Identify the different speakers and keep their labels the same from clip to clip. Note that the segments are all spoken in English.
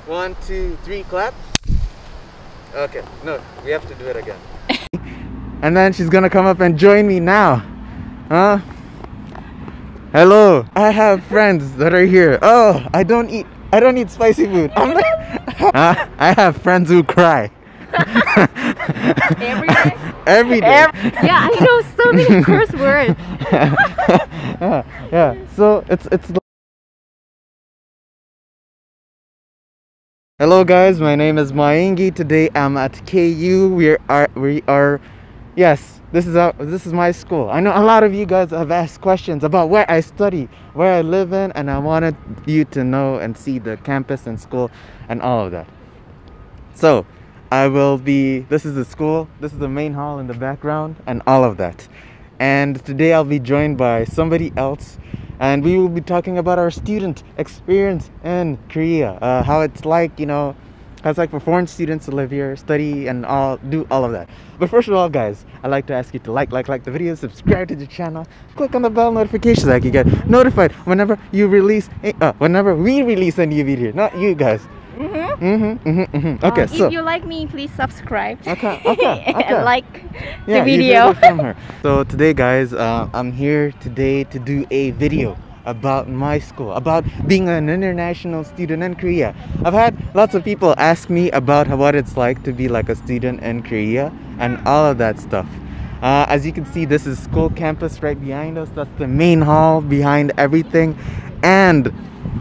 Speaker 1: 1, 2, 3, clap. Okay, no, we have to do it again. And then she's gonna come up and join me now. Huh? Hello, I have friends that are here. Oh, I don't eat spicy food. I have friends who cry.
Speaker 2: Every day?
Speaker 1: Every day.
Speaker 2: Yeah, I know so many curse words.
Speaker 1: Yeah. So it's. Hello guys, my name is MAINGI. Today I'm at KU. We are. Yes, this is my school. I know a lot of you guys have asked questions about where I study, where I live in, and I wanted you to know and see the campus and school and all of that. So, this is the school, this is the main hall in the background, and all of that. And today I'll be joined by somebody else, and we will be talking about our student experience in Korea, how it's like, how it's like for foreign students to live here, study, and do all of that. But first of all, guys, I'd like to ask you to like the video, subscribe to the channel, click on the bell notification so that you get notified whenever we release a new video. Not you guys. Okay, so
Speaker 2: if you like me, please subscribe.
Speaker 1: Okay.
Speaker 2: And like
Speaker 1: yeah,
Speaker 2: the video.
Speaker 1: From her. So today, guys, I'm here today to do a video about my school, about being an international student in Korea. I've had lots of people ask me about what it's like to be like a student in Korea and all of that stuff. As you can see, this is school campus right behind us. That's the main hall behind everything, and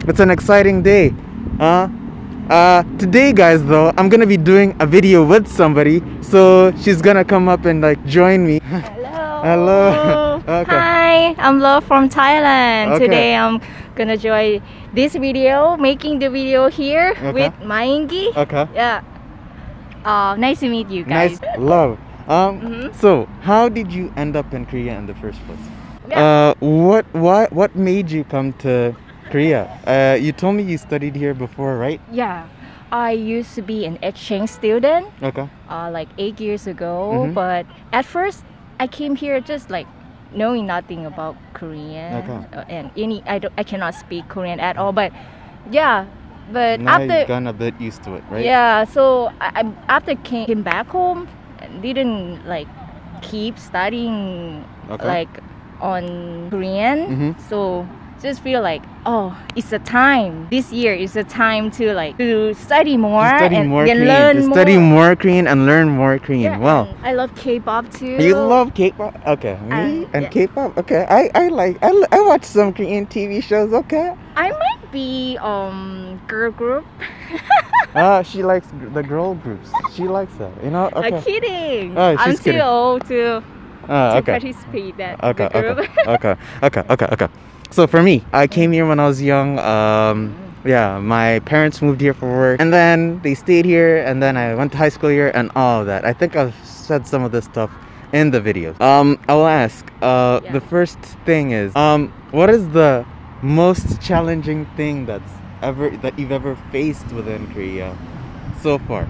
Speaker 1: it's an exciting day. Today, guys, though, I'm gonna be doing a video with somebody, so she's gonna come up and like join me. Hello. Okay.
Speaker 2: Hi, I'm Lo from Thailand.
Speaker 1: Okay.
Speaker 2: Today I'm gonna join this video, making the video here with MAINGI.
Speaker 1: Okay.
Speaker 2: Yeah. Nice to meet you guys.
Speaker 1: Nice, love. So how did you end up in Korea in the first place?
Speaker 2: Yeah.
Speaker 1: What made you come to Korea? You told me you studied here before, right?
Speaker 2: Yeah. I used to be an exchange student.
Speaker 1: Okay.
Speaker 2: Like 8 years ago, but at first I came here just like knowing nothing about Korean, and I cannot speak Korean at all. But yeah, but
Speaker 1: now
Speaker 2: after
Speaker 1: you've gotten a bit used to it, right?
Speaker 2: Yeah, so I after came back home, didn't like keep studying like on Korean. So just feel like, oh, it's a time. This year is a time to study more and learn more.
Speaker 1: Study more Korean and learn more Korean.
Speaker 2: Yeah,
Speaker 1: Wow.
Speaker 2: I love K-pop too.
Speaker 1: You love K-pop? Okay. Me and K-pop? Okay. I watch some Korean TV shows. Okay.
Speaker 2: I might be girl group.
Speaker 1: She likes the girl groups. She likes that. Okay.
Speaker 2: I'm kidding.
Speaker 1: Oh,
Speaker 2: I'm
Speaker 1: she's kidding.
Speaker 2: too old to
Speaker 1: okay.
Speaker 2: participate that
Speaker 1: Okay. So for me, I came here when I was young. Yeah, my parents moved here for work, and then they stayed here, and then I went to high school here, and all of that. I think I've said some of this stuff in the videos. I will ask. The first thing is, what is the most challenging thing that you've ever faced within Korea so far?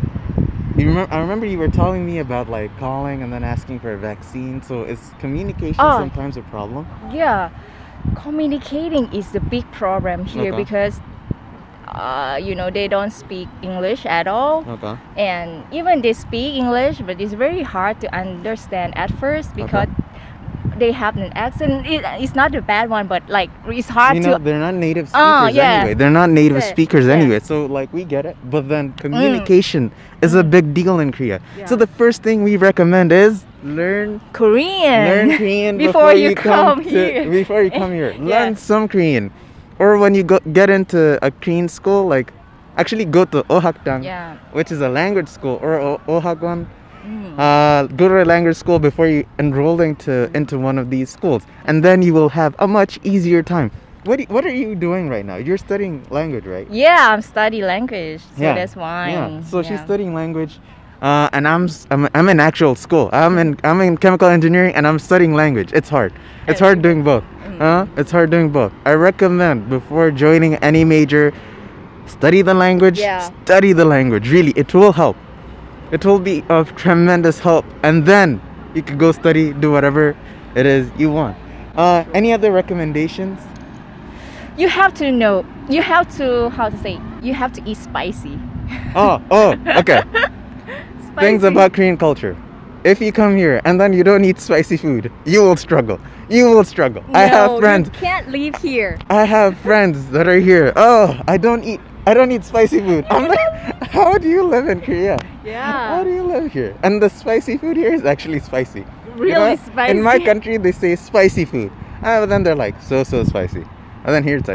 Speaker 1: I remember you were telling me about like calling and then asking for a vaccine. So is communication sometimes a problem?
Speaker 2: Yeah. Communicating is the big problem here because they don't speak English at all, and even they speak English, but it's very hard to understand at first because they have an accent. It's not a bad one, but like it's hard to.
Speaker 1: They're not native speakers anyway. They're not native speakers anyway. So like we get it, but then communication is a big deal in Korea. So the first thing we recommend is learn
Speaker 2: Korean.
Speaker 1: Learn Korean
Speaker 2: before you come here.
Speaker 1: Before you come here, learn some Korean. Or when you get into a Korean school, like actually go to Ohakdang, which is a language school, or Ohagwon. Go to a language school before you enroll into one of these schools, and then you will have a much easier time. What are you doing right now? You're studying language, right?
Speaker 2: Yeah, I'm studying language, so that's why.
Speaker 1: Yeah. So she's studying language, and I'm in actual school. I'm in chemical engineering, and I'm studying language. It's hard. It's hard doing both. It's hard doing both. I recommend before joining any major, study the language. Study the language. Really, it will help. It will be of tremendous help, and then you could go study, do whatever it is you want. Any other recommendations?
Speaker 2: You have to know. You have to You have to eat spicy.
Speaker 1: Oh, okay. Things about Korean culture. If you come here and then you don't eat spicy food, you will struggle. You will struggle.
Speaker 2: No,
Speaker 1: I have friends.
Speaker 2: You can't live here.
Speaker 1: I have friends that are here. Oh, I don't eat spicy food. I'm like, how do you live in Korea?
Speaker 2: Yeah.
Speaker 1: How do you live here? And the spicy food here is actually spicy.
Speaker 2: Really spicy.
Speaker 1: In my country, they say spicy food. But then they're like so spicy. And then here it's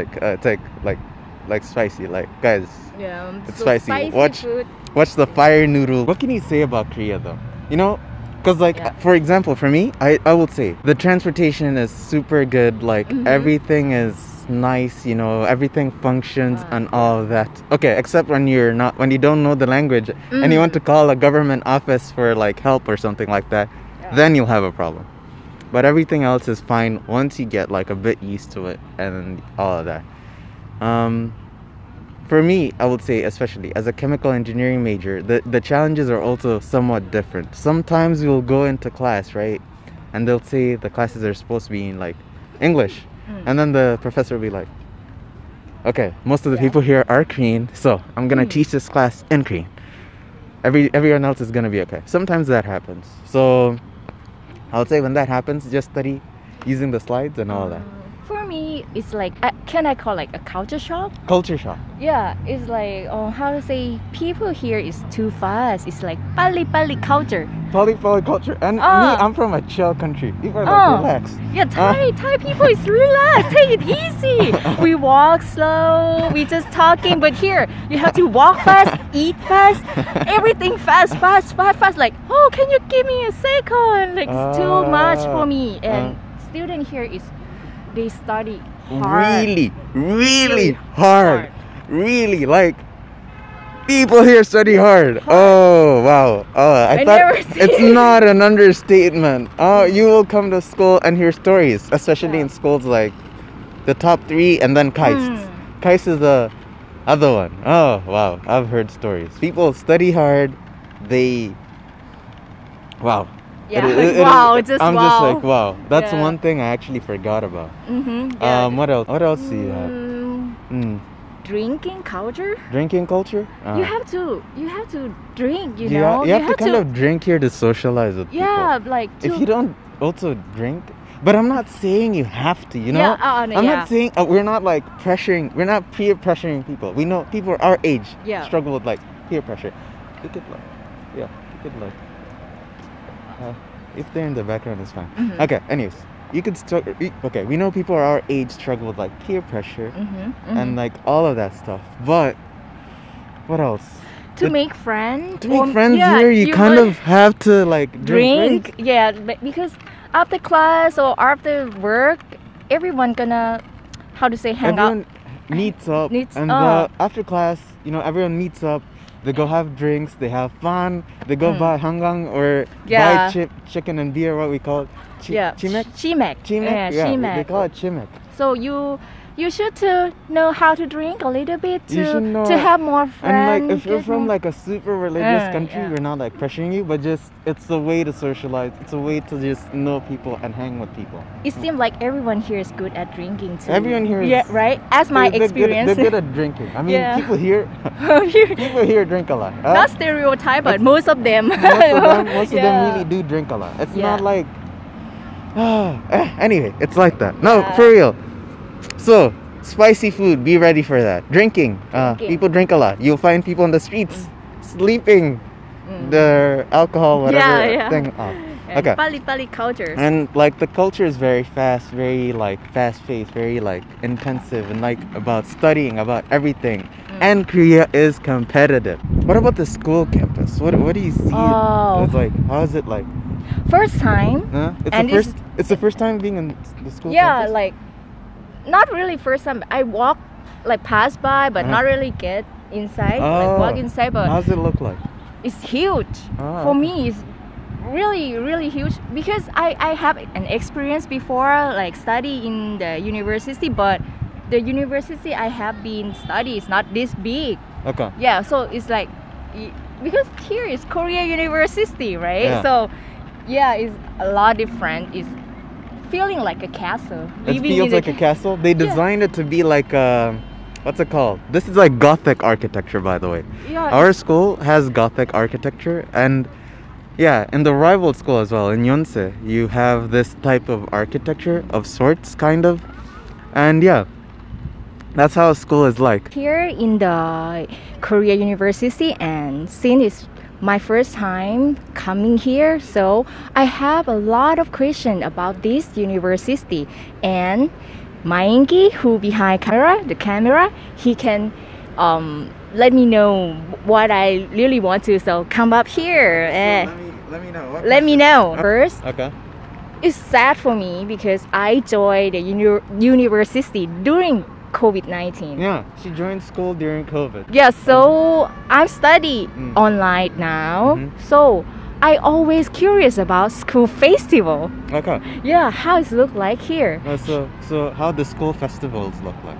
Speaker 1: like spicy. Like, guys,
Speaker 2: Yeah.
Speaker 1: it's
Speaker 2: so
Speaker 1: spicy.
Speaker 2: Food.
Speaker 1: Watch the fire noodle. What can you say about Korea though? You know, because like
Speaker 2: Yeah.
Speaker 1: for example, for me, I would say the transportation is super good. Like everything is nice. You know, everything functions and all of that. Okay, except when you don't know the language and you want to call a government office for like help or something like that, then you'll have a problem. But everything else is fine once you get like a bit used to it and all of that. For me, I would say, especially as a chemical engineering major, the challenges are also somewhat different. Sometimes we'll go into class, right? And they'll say the classes are supposed to be in like English. And then the professor will be like, okay, most of the people here are Korean, so I'm gonna teach this class in Korean. Everyone else is gonna be okay. Sometimes that happens. So I would say when that happens, just study using the slides and all that.
Speaker 2: For me, it's like, can I call like a culture shock?
Speaker 1: Culture shock.
Speaker 2: Yeah, it's like, how to say, people here is too fast. It's like pali culture.
Speaker 1: Pali culture. And me, I'm from a chill country. People are like, relax.
Speaker 2: Yeah, Thai people is relax. Take it easy. We walk slow. We just talking. But here, you have to walk fast, eat fast, everything fast. Like, oh, can you give me a second? Like, it's too much for me. And student here is, they study hard.
Speaker 1: Really hard. Really, like, people here study hard. Oh, wow. I thought it's not an understatement. Oh, you will come to school and hear stories, especially in schools like the top 3 and then KAIST. KAIST is the other one. Oh, wow. I've heard stories. People study hard. Wow.
Speaker 2: Yeah,
Speaker 1: I'm just like, wow. That's one thing I actually forgot about. What else do you have?
Speaker 2: Drinking culture.
Speaker 1: Drinking culture.
Speaker 2: You have to drink. You
Speaker 1: know.
Speaker 2: know.
Speaker 1: You have to kind of drink here to socialize with people.
Speaker 2: Yeah, like
Speaker 1: if you don't also drink. But I'm not saying you have to. You know.
Speaker 2: Yeah,
Speaker 1: I'm not saying we're not like pressuring. We're not peer pressuring people. We know people our age struggle with like peer pressure. You could like. If they're in the background, it's fine. Okay, anyways, you could we know people our age struggle with like peer pressure and like all of that stuff. But what else?
Speaker 2: To make friends
Speaker 1: here, you kind of have to like drink. Right?
Speaker 2: Yeah, because after class or after work, everyone gonna, how to say, hang out.
Speaker 1: Everyone meets up. After class, you know, everyone meets up. They go have drinks, they have fun, they go buy hanggang or buy chicken and beer, what we call it. Chimek?
Speaker 2: Yeah, chimek.
Speaker 1: They call it chimek.
Speaker 2: So you should know how to drink a little bit to have more friends.
Speaker 1: And like if you're from like a super religious country, we're not like pressuring you, but just it's a way to socialize. It's a way to just know people and hang with people.
Speaker 2: It seems like everyone here is good at drinking too.
Speaker 1: Everyone here is
Speaker 2: right? As my experience.
Speaker 1: They're good at drinking. I mean, people here drink a lot.
Speaker 2: Not stereotype, but most of them.
Speaker 1: Most of them really do drink a lot. It's not like anyway, it's like that. No, for real. So, spicy food, be ready for that. Drinking. People drink a lot. You'll find people on the streets sleeping their alcohol, whatever thing off. Okay.
Speaker 2: Pali culture.
Speaker 1: And like the culture is very fast, very like fast-paced, very like intensive and like about studying, about everything. And Korea is competitive. What about the school campus? What do you see? It's like, how is it like?
Speaker 2: First time.
Speaker 1: It's the first time being in the school campus?
Speaker 2: Yeah, like not really first time. I walk, like pass by, but not really get inside. Like walk inside, but
Speaker 1: how does it look like?
Speaker 2: It's huge. For me, it's really huge because I have an experience before, like study in the university, but the university I have been studying is not this big.
Speaker 1: Okay.
Speaker 2: Yeah, so it's like because here is Korea University, right?
Speaker 1: Yeah.
Speaker 2: So it's a lot different. It's feeling like a castle.
Speaker 1: It feels like a castle. They designed it to be like what's it called? This is like Gothic architecture, by the way.
Speaker 2: Yeah.
Speaker 1: Our school has Gothic architecture, and yeah, in the rival school as well, in Yonsei, you have this type of architecture of sorts, kind of. And yeah, that's how a school is like.
Speaker 2: Here in the Korea University, and since it's my first time coming here, so I have a lot of questions about this university. And MAINGI, who behind the camera, he can let me know what I really want to. So come up here and
Speaker 1: let me know.
Speaker 2: let me know first.
Speaker 1: Okay.
Speaker 2: It's sad for me because I joined the university during COVID-19.
Speaker 1: Yeah, she joined school during COVID.
Speaker 2: Yeah, so I'm studying online now. So I always curious about school festival.
Speaker 1: Okay.
Speaker 2: Yeah, how it look like here.
Speaker 1: So how the school festivals look like?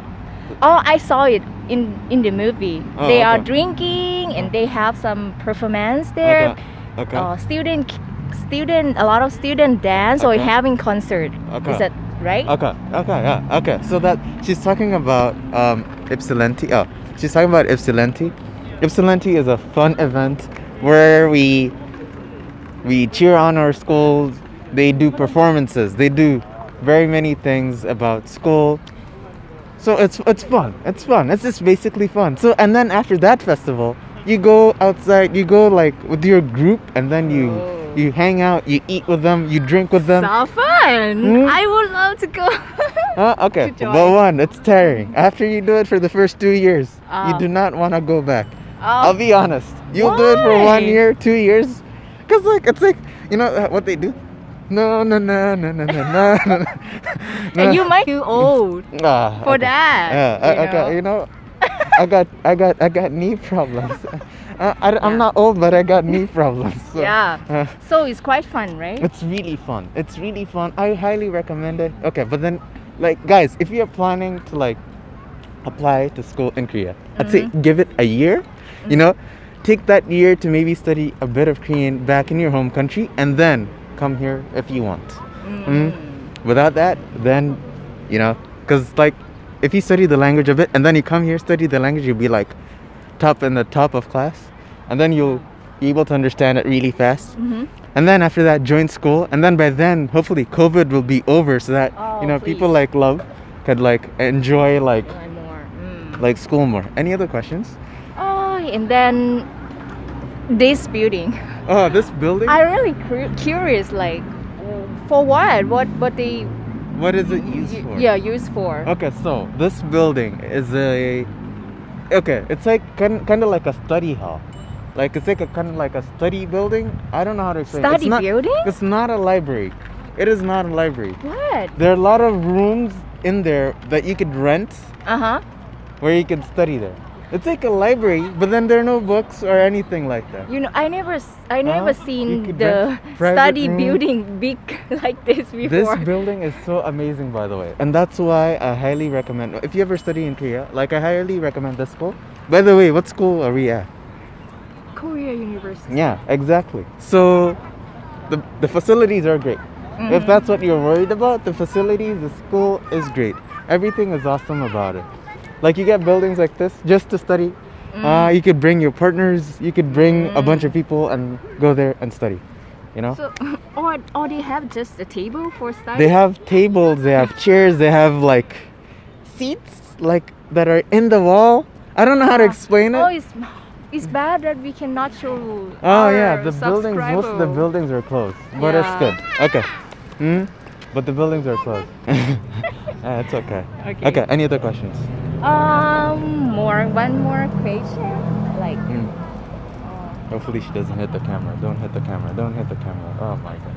Speaker 2: Oh, I saw it in the movie.
Speaker 1: Oh,
Speaker 2: they are
Speaker 1: okay.
Speaker 2: drinking and they have some performance there.
Speaker 1: Okay.
Speaker 2: A lot of student dance or
Speaker 1: Okay.
Speaker 2: having concert.
Speaker 1: Okay.
Speaker 2: Is that right?
Speaker 1: Okay. Yeah. Okay. So that she's talking about Ypsilanti. Oh, she's talking about Ypsilanti. Ypsilanti is a fun event where we cheer on our schools. They do performances. They do very many things about school. So it's fun. It's fun. It's just basically fun. So and then after that festival, you go outside. You go like with your group, and then you hang out. You eat with them. You drink with them.
Speaker 2: So fun! I would love to go.
Speaker 1: Okay.
Speaker 2: to join.
Speaker 1: But one, it's tiring. After you do it for the first 2 years, you do not want to go back. I'll be honest. You'll do it for 1 year, 2 years, cause like it's like you know what they do. No.
Speaker 2: And you might be old for that.
Speaker 1: Yeah. Okay. You know, I got knee problems. I'm not old, but I got knee problems. So,
Speaker 2: Yeah. So it's quite fun, right?
Speaker 1: It's really fun. It's really fun. I highly recommend it. Okay, but then, like, guys, if you're planning to like apply to school in Korea, I'd say give it a year. You know, take that year to maybe study a bit of Korean back in your home country, and then come here if you want. Without that, then you know, because like if you study the language a bit and then you come here study the language, you'll be like top of class, and then you'll be able to understand it really fast. And then after that, join school, and then by then hopefully COVID will be over, so that you know people like love could like enjoy like like school more. Any other questions?
Speaker 2: Oh, and then this building.
Speaker 1: Oh, this building?
Speaker 2: I'm really curious, like, for what? What
Speaker 1: is it used for?
Speaker 2: Yeah, used for.
Speaker 1: Okay, so this building is it's like kind of like a study hall. Like it's like a kind of like a study building. I don't know how to explain.
Speaker 2: Study building?
Speaker 1: It's not a library. It is not a library.
Speaker 2: What?
Speaker 1: There are a lot of rooms in there that you could rent. Where you can study there. It's like a library, but then there are no books or anything like that.
Speaker 2: You know, I never seen the
Speaker 1: rent private
Speaker 2: study
Speaker 1: room.
Speaker 2: building big like this before.
Speaker 1: This building is so amazing, by the way, and that's why I highly recommend. If you ever study in Korea, like I highly recommend this school. By the way, what school are we at?
Speaker 2: Korea University.
Speaker 1: Yeah, exactly. So the facilities are great. If that's what you're worried about, the facilities, the school is great. Everything is awesome about it. Like you get buildings like this just to study. You could bring your partners. You could bring a bunch of people and go there and study. You know.
Speaker 2: So, or they have just a table for study.
Speaker 1: They have tables. They have chairs. They have like seats like that are in the wall. I don't know how to explain it.
Speaker 2: Oh, it's bad that we cannot show.
Speaker 1: Oh yeah, the buildings. Most of the buildings are closed, but it's good. Okay. But the buildings are closed. It's okay. Okay. Any other questions?
Speaker 2: One more question. Like.
Speaker 1: Hopefully she doesn't hit the camera. Don't hit the camera. Don't hit the camera. Oh my god.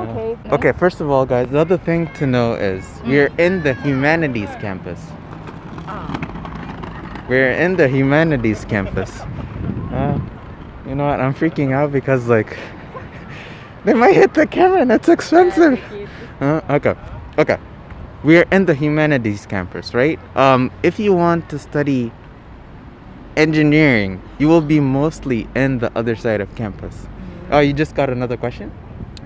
Speaker 2: Okay.
Speaker 1: Okay, first of all, guys, the other thing to know is we're in the humanities campus. We're in the humanities campus. You know what? I'm freaking out because like they might hit the camera and it's expensive. Okay. We're in the humanities campus, right? If you want to study engineering, you will be mostly in the other side of campus. Oh, you just got another question?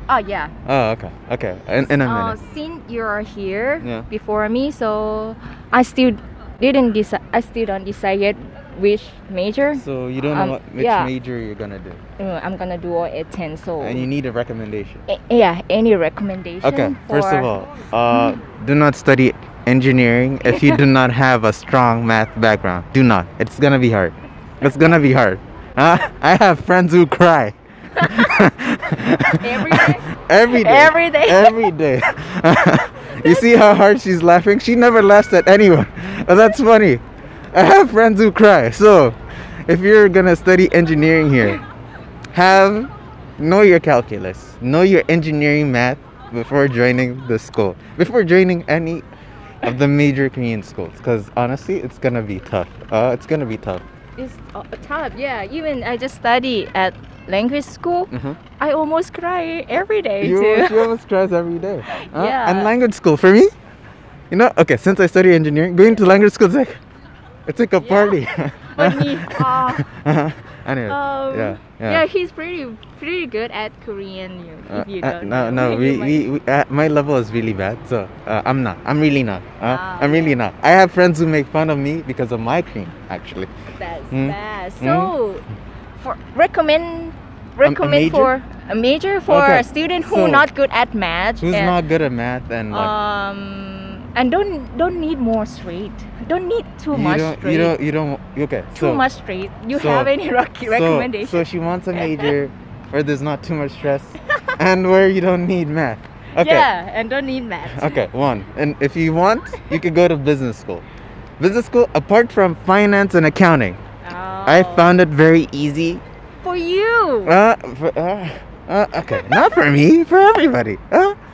Speaker 2: Oh yeah.
Speaker 1: Oh, okay. Okay. In a minute.
Speaker 2: Since you're here
Speaker 1: Yeah.
Speaker 2: before me, so I still didn't decide. I still don't decide yet which major.
Speaker 1: So you don't know which
Speaker 2: yeah.
Speaker 1: major you're gonna do.
Speaker 2: I'm gonna do all at 10. So.
Speaker 1: And you need a recommendation.
Speaker 2: Yeah. Any recommendation?
Speaker 1: Okay. First of all, do not study engineering if you do not have a strong math background. Do not. It's gonna be hard. It's gonna be hard. I have friends who cry.
Speaker 2: Every day.
Speaker 1: Every day.
Speaker 2: Every day.
Speaker 1: Every day. You see how hard she's laughing? She never laughs at anyone. But that's funny. I have friends who cry. So, if you're gonna study engineering here, know your calculus, know your engineering math before joining the school, before joining any of the major Korean schools. Because honestly, it's gonna be tough. It's gonna be tough.
Speaker 2: It's tough. Yeah. Even I just study at language school. I almost cry every day too.
Speaker 1: She almost cries every day.
Speaker 2: Yeah.
Speaker 1: And language school for me, okay, since I study engineering, going to language school is it's like a party.
Speaker 2: But me,
Speaker 1: anyway,
Speaker 2: yeah, he's pretty good at Korean. If you don't know.
Speaker 1: No, we my level is really bad, so I'm not. I'm really not. I'm really not. I have friends who make fun of me because of my Korean, actually.
Speaker 2: That's bad. So, recommend for a major for a student who not good at math.
Speaker 1: Who's not good at math and
Speaker 2: and don't need more straight. Don't need too much straight.
Speaker 1: You don't. Okay.
Speaker 2: Too much straight. You have any recommendation?
Speaker 1: So she wants a major where there's not too much stress and where you don't need math. Okay.
Speaker 2: Yeah, and don't need math.
Speaker 1: Okay, one. And if you want, you could go to business school. Business school, apart from finance and accounting, I found it very easy.
Speaker 2: For you.
Speaker 1: Okay, not for me, for everybody.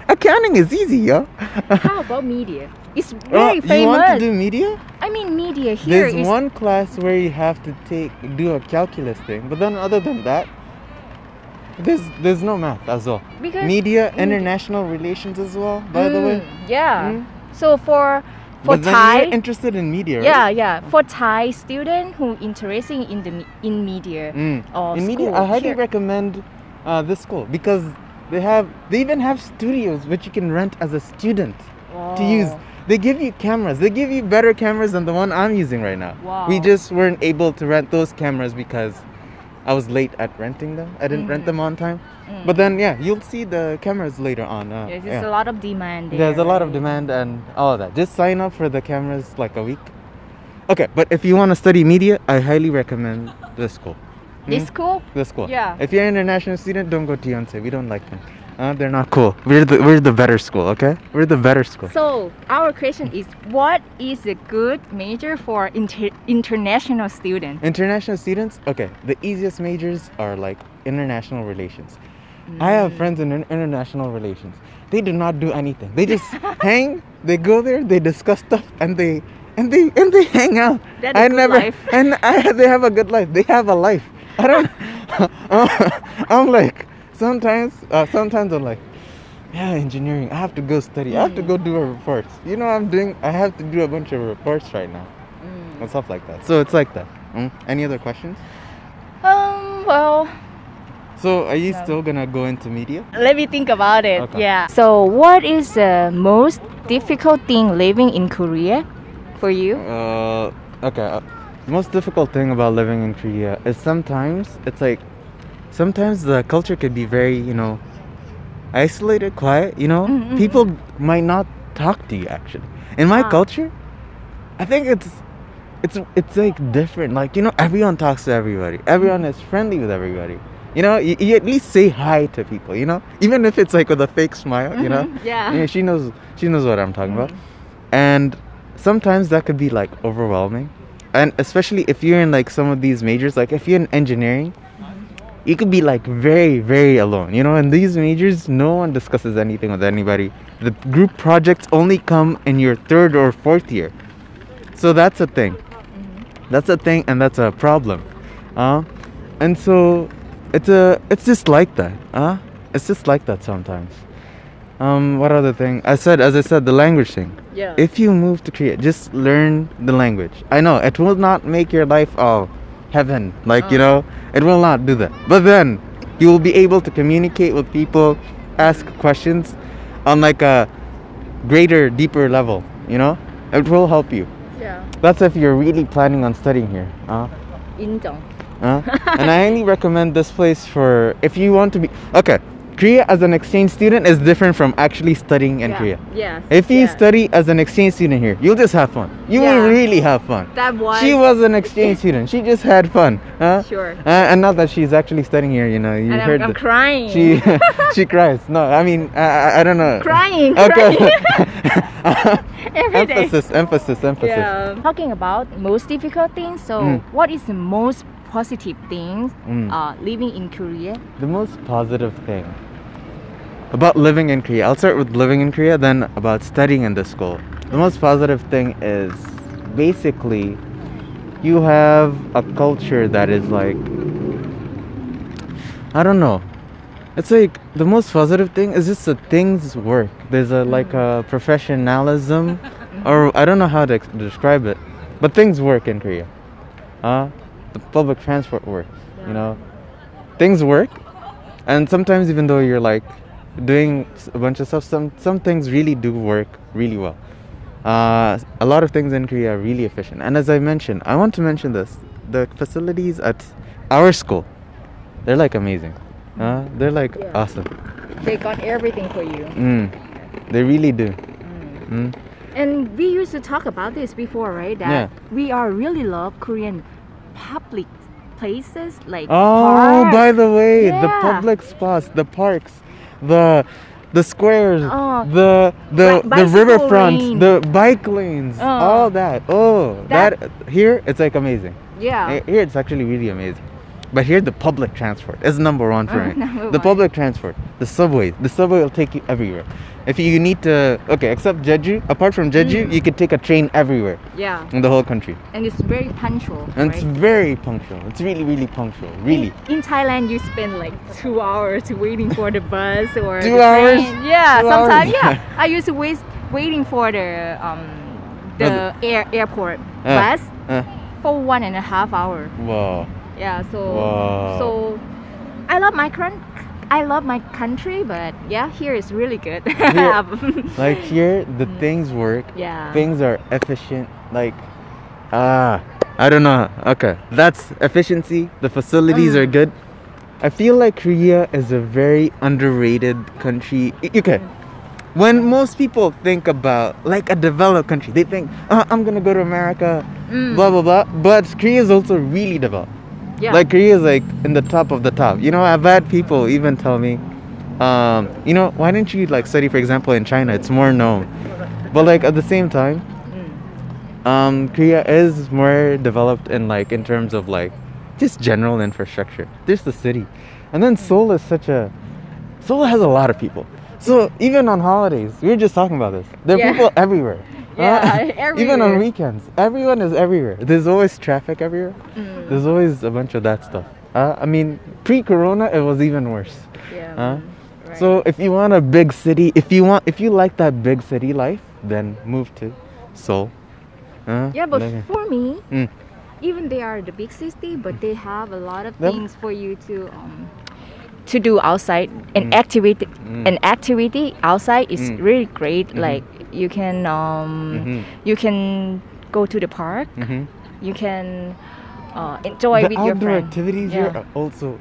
Speaker 1: Accounting is easy, yo.
Speaker 2: How about media? It's very famous.
Speaker 1: You want to do media?
Speaker 2: I mean, media here
Speaker 1: There's one class where you have to do a calculus thing, but then other than that, there's no math as well.
Speaker 2: Because
Speaker 1: media, international relations as well, by the way.
Speaker 2: Yeah. So for
Speaker 1: but
Speaker 2: Thai,
Speaker 1: then you're interested in media, right?
Speaker 2: Yeah. For Thai student who interested in media or
Speaker 1: in media, I highly recommend this school because they even have studios which you can rent as a student to use. They give you cameras. They give you better cameras than the one I'm using right now.
Speaker 2: Wow.
Speaker 1: We just weren't able to rent those cameras because I was late at renting them. I didn't rent them on time. But then, you'll see the cameras later on.
Speaker 2: There's a lot of demand there.
Speaker 1: There's a lot of demand and all of that. Just sign up for the cameras like a week. Okay, but if you want to study media, I highly recommend this school.
Speaker 2: This school?
Speaker 1: This school.
Speaker 2: Yeah.
Speaker 1: If you're an international student, don't go to Yonsei. We don't like them. They're not cool. We're the better school, okay? We're the better school.
Speaker 2: So our question is, what is a good major for international students?
Speaker 1: International students? Okay, the easiest majors are like international relations. I have friends in international relations. They do not do anything. They just hang. They go there. They discuss stuff, and they hang out.
Speaker 2: That's a good life.
Speaker 1: And they have a good life. They have a life. I don't. I'm like. Sometimes I'm like, engineering. I have to go study. I have to go do a report. You know what I'm doing? I have to do a bunch of reports right now and stuff like that. So it's like that. Any other questions?
Speaker 2: Well.
Speaker 1: So are you still gonna go into media?
Speaker 2: Let me think about it.
Speaker 1: Okay.
Speaker 2: Yeah. So what is the most difficult thing living in Korea for you?
Speaker 1: Okay. Most difficult thing about living in Korea is sometimes the culture could be very, isolated, quiet, People might not talk to you actually. In my culture, I think it's like different. Like, everyone talks to everybody. Everyone is friendly with everybody. You at least say hi to people, Even if it's like with a fake smile,
Speaker 2: Yeah.
Speaker 1: She knows what I'm talking about. And sometimes that could be like overwhelming. And especially if you're in like some of these majors, like if you're in engineering, you could be like very, very alone. In these majors, no one discusses anything with anybody. The group projects only come in your 3rd or 4th year. So that's a thing. That's a thing, and that's a problem. And so it's just like that. It's just like that sometimes. What other thing? As I said, the language thing.
Speaker 2: Yeah.
Speaker 1: If you move to Korea, just learn the language. I know it will not make your life all heaven, it will not do that, but then you will be able to communicate with people ask questions on like a greater, deeper level, you know? It will help you.
Speaker 2: Yeah.
Speaker 1: That's if you're really planning on studying here.
Speaker 2: 인정.
Speaker 1: And I highly recommend this place for if you want to be... Okay, Korea as an exchange student is different from actually studying in Korea.
Speaker 2: Yes.
Speaker 1: If you study as an exchange student here, you'll just have fun. You will really have fun.
Speaker 2: That was...
Speaker 1: She was an exchange student. She just had fun.
Speaker 2: Sure.
Speaker 1: And not that she's actually studying here, you know. You
Speaker 2: and
Speaker 1: heard
Speaker 2: I'm crying.
Speaker 1: She cries. No, I mean, I don't know.
Speaker 2: Crying.
Speaker 1: Okay.
Speaker 2: Every day.
Speaker 1: Emphasis.
Speaker 2: Yeah. Talking about most difficult things, so what is the most positive thing living in Korea?
Speaker 1: The most positive thing about living in Korea, I'll start with living in Korea, then about studying in the school. The most positive thing is basically you have a culture that is like, I don't know. It's like the most positive thing is just that things work. There's a like a professionalism, or I don't know how to describe it, but things work in Korea. The public transport works, you know. Things work, and sometimes even though you're like doing a bunch of stuff, some things really do work really well. A lot of things in Korea are really efficient, and as I mentioned, I want to mention this: the facilities at our school, they're like amazing. They're like awesome.
Speaker 2: They got everything for you.
Speaker 1: They really do.
Speaker 2: And we used to talk about this before, right? That we are really love Korean public places like parks.
Speaker 1: By the way, the public spots, the parks, the squares, the riverfront,
Speaker 2: lane.
Speaker 1: the bike lanes, all that. That here it's like amazing.
Speaker 2: Yeah.
Speaker 1: Here it's actually really amazing. But here the public transport is number one for me. The public transport, the subway will take you everywhere. If you need to, except Jeju, apart from Jeju, you could take a train everywhere.
Speaker 2: Yeah.
Speaker 1: In the whole country.
Speaker 2: And it's very punctual.
Speaker 1: And
Speaker 2: right?
Speaker 1: it's very punctual. It's really, really punctual. Really.
Speaker 2: In Thailand, you spend like 2 hours waiting for the bus or
Speaker 1: 2
Speaker 2: the
Speaker 1: hours?
Speaker 2: train. Yeah,
Speaker 1: 2
Speaker 2: sometimes.
Speaker 1: hours?
Speaker 2: Yeah, I used to waiting for the airport bus for 1.5 hours.
Speaker 1: Wow.
Speaker 2: Yeah, so I love my country, but yeah, here is really good.
Speaker 1: Here, like here, the things work.
Speaker 2: Yeah.
Speaker 1: Things are efficient. Like, I don't know. Okay, that's efficiency. The facilities are good. I feel like Korea is a very underrated country. Okay. When most people think about like a developed country, they think, I'm gonna go to America, blah blah blah. But Korea is also really developed.
Speaker 2: Yeah.
Speaker 1: Like Korea is like in the top of the top. You know, I've had people even tell me, you know, why didn't you like study, for example, in China? It's more known. But like at the same time, Korea is more developed in terms of like just general infrastructure. There's the city, and then Seoul has a lot of people. So even on holidays, we were just talking about this. There are people everywhere.
Speaker 2: Everywhere.
Speaker 1: Even on weekends, everyone is everywhere. There's always traffic everywhere. There's always a bunch of that stuff. I mean, pre-corona, it was even worse.
Speaker 2: Yeah. Right.
Speaker 1: So if you want a big city, if you like that big city life, then move to Seoul.
Speaker 2: Yeah, but for me, even they are the big city, but they have a lot of things for you to do outside. An activity outside is really great. Like you can go to the park. You can enjoy with your friends.
Speaker 1: The outdoor activities here are also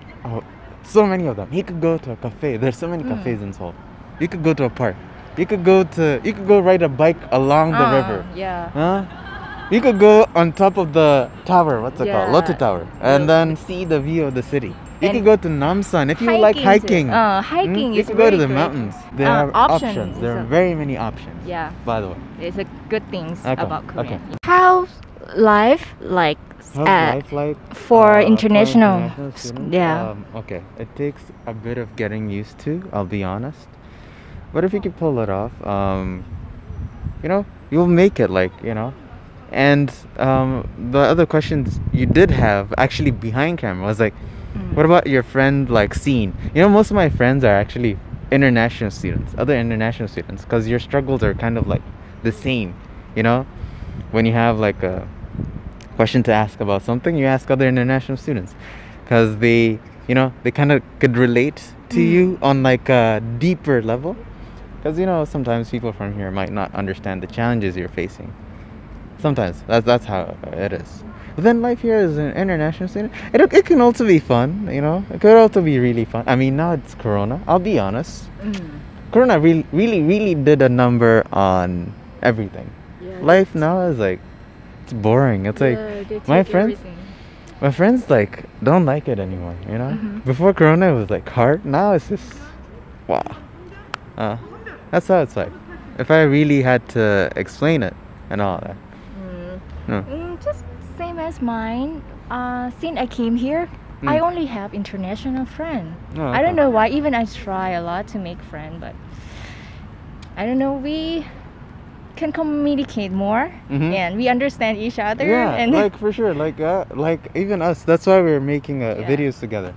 Speaker 1: so many of them. You could go to a cafe. There's so many cafes in Seoul. You could go to a park. You could go ride a bike along the river.
Speaker 2: Yeah.
Speaker 1: You could go on top of the tower. What's it called? Lotte Tower, and then see the view of the city. You could go to Namsan if you like hiking.
Speaker 2: Hiking
Speaker 1: you
Speaker 2: is
Speaker 1: could go to the
Speaker 2: great.
Speaker 1: mountains. There are options. There are very many options.
Speaker 2: Yeah.
Speaker 1: By the way,
Speaker 2: it's a good things about Korea.
Speaker 1: Okay.
Speaker 2: How's life like for international
Speaker 1: students?
Speaker 2: Yeah.
Speaker 1: Okay, it takes a bit of getting used to, I'll be honest. But if you can pull it off, you know, you'll make it, like, you know. And the other questions you did have actually behind camera was like, what about your friend like scene? You know, most of my friends are actually international students, other international students, because your struggles are kind of like the same, you know. When you have like a question to ask about something, you ask other international students, because they, you know, they kind of could relate to you on like a deeper level, because you know sometimes people from here might not understand the challenges you're facing. Sometimes that's how it is. But then life here as an international student, it can also be fun, you know. It could also be really fun. I mean, now it's Corona. I'll be honest. Corona really did a number on everything. Yeah, life now is like, it's boring. It's like my friends like don't like it anymore, you know. Before Corona it was like hard. Now it's just wow. That's how it's like. If I really had to explain it and all that.
Speaker 2: Just same as mine. Since I came here, I only have international friends. I don't know why. Even I try a lot to make friends, but I don't know. We can communicate more and we understand each other.
Speaker 1: Yeah,
Speaker 2: and
Speaker 1: like for sure. Like even us. That's why we're making videos together.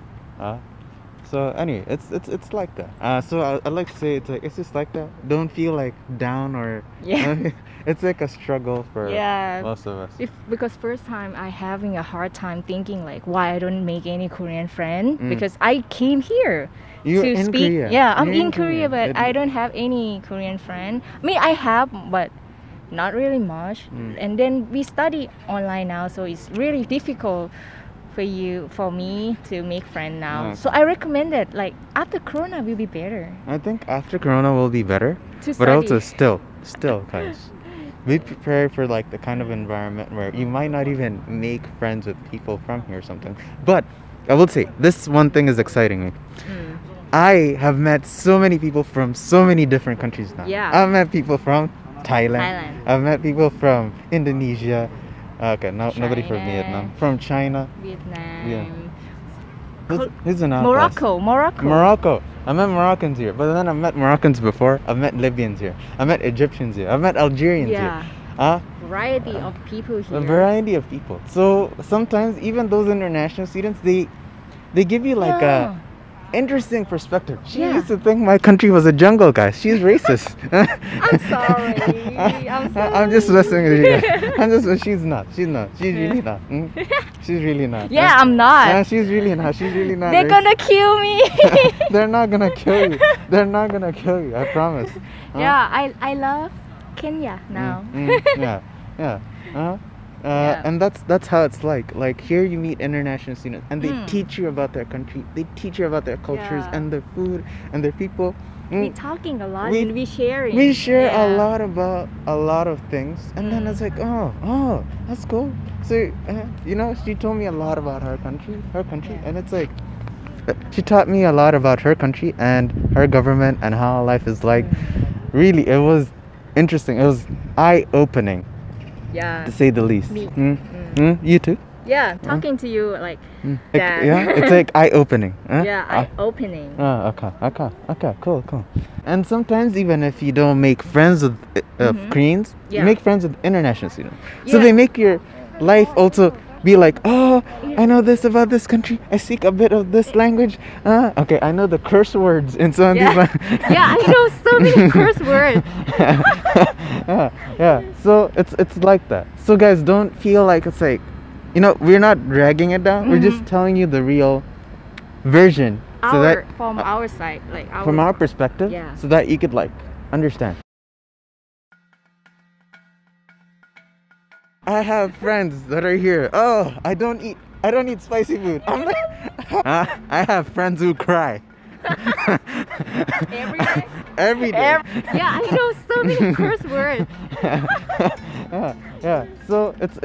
Speaker 1: So anyway, it's like that. So I'd like to say it's just like that. Don't feel like down or it's like a struggle for most of us.
Speaker 2: Because first time I having a hard time thinking like why I don't make any Korean friend because I came here to speak.
Speaker 1: Korea.
Speaker 2: Yeah, I'm in Korea, but I don't have any Korean friend. I mean, I have, but not really much. And then we study online now, so it's really difficult for me to make friends now. So I recommend it. Like after Corona will be better.
Speaker 1: I think after Corona will be better, but also still guys, be prepared for like the kind of environment where you might not even make friends with people from here or something. But I will say this one thing is exciting me. I have met so many people from so many different countries now. I've met people from Thailand. I've met people from Indonesia. Okay, nobody from Vietnam. From China.
Speaker 2: Vietnam.
Speaker 1: Who's in our
Speaker 2: Morocco.
Speaker 1: class? Morocco. I met Moroccans here, but then I met Moroccans before. I've met Libyans here. I met Egyptians here. I've met Algerians here.
Speaker 2: Variety of people here.
Speaker 1: A variety of people. So sometimes even those international students, they give you like a interesting perspective. She used to think my country was a jungle, guys. She's racist.
Speaker 2: I'm sorry.
Speaker 1: I'm just messing with you. She's not. She's really not. She's really not.
Speaker 2: Yeah, I'm not.
Speaker 1: She's really not.
Speaker 2: They're gonna kill me.
Speaker 1: They're not gonna kill you. They're not gonna kill you. I promise.
Speaker 2: Yeah, I love Kenya now.
Speaker 1: And that's how it's like. Like here you meet international students and they teach you about their country. They teach you about their cultures and their food and their people.
Speaker 2: We talking a lot and we sharing.
Speaker 1: We share a lot about a lot of things, and then it's like, oh, that's cool. So you know, she told me a lot about her country, and it's like she taught me a lot about her country and her government and how life is like. Really, it was interesting. It was eye-opening.
Speaker 2: Yeah.
Speaker 1: To say the least. You too?
Speaker 2: Yeah, talking to you like that.
Speaker 1: Yeah, it's like eye-opening.
Speaker 2: Yeah, eye-opening.
Speaker 1: Okay, cool. And sometimes even if you don't make friends with Koreans, you make friends with international students. So they make your life also be like, oh, I know this about this country. I speak a bit of this language. Okay, I know the curse words in some of these languages.
Speaker 2: Yeah, I know so many curse words.
Speaker 1: So it's like that. So guys, don't feel like it's like, you know, we're not dragging it down. We're just telling you the real version.
Speaker 2: From our side, like
Speaker 1: from our perspective, so that you could like understand. I have friends that are here. Oh, I don't eat spicy food. I have friends who cry. Every day.
Speaker 2: Yeah, I know so many curse words.
Speaker 1: So it's